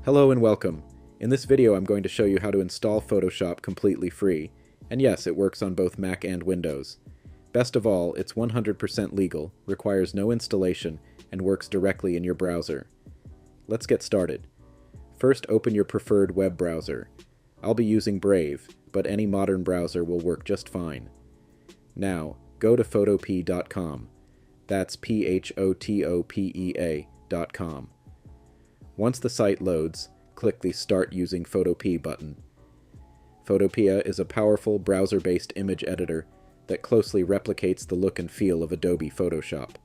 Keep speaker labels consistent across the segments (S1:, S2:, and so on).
S1: Hello and welcome. In this video I'm going to show you how to install Photoshop completely free. And yes, it works on both Mac and Windows. Best of all, it's 100% legal, requires no installation, and works directly in your browser. Let's get started. First, open your preferred web browser. I'll be using Brave, but any modern browser will work just fine. Now, go to photopea.com. That's photopea.com. Once the site loads, click the Start Using Photopea button. Photopea is a powerful browser-based image editor that closely replicates the look and feel of Adobe Photoshop.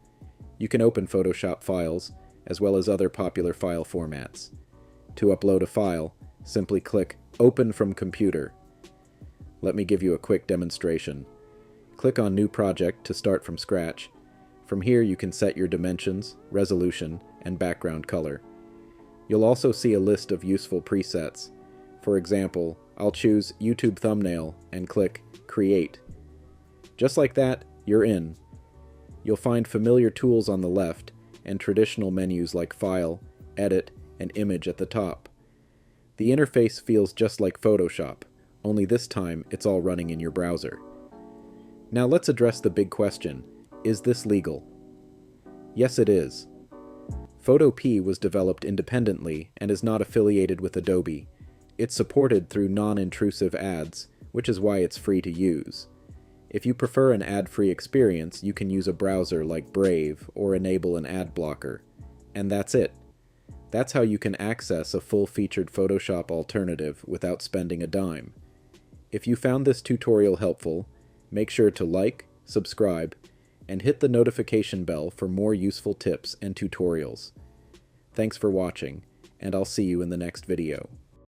S1: You can open Photoshop files, as well as other popular file formats. To upload a file, simply click Open from Computer. Let me give you a quick demonstration. Click on New Project to start from scratch. From here you can set your dimensions, resolution, and background color. You'll also see a list of useful presets. For example, I'll choose YouTube Thumbnail and click Create. Just like that, you're in. You'll find familiar tools on the left and traditional menus like File, Edit, and Image at the top. The interface feels just like Photoshop, only this time it's all running in your browser. Now let's address the big question: is this legal? Yes, it is. Photopea was developed independently and is not affiliated with Adobe. It's supported through non-intrusive ads, which is why it's free to use. If you prefer an ad-free experience, you can use a browser like Brave or enable an ad blocker. And that's it. That's how you can access a full-featured Photoshop alternative without spending a dime. If you found this tutorial helpful, make sure to like, subscribe, and hit the notification bell for more useful tips and tutorials. Thanks for watching, and I'll see you in the next video.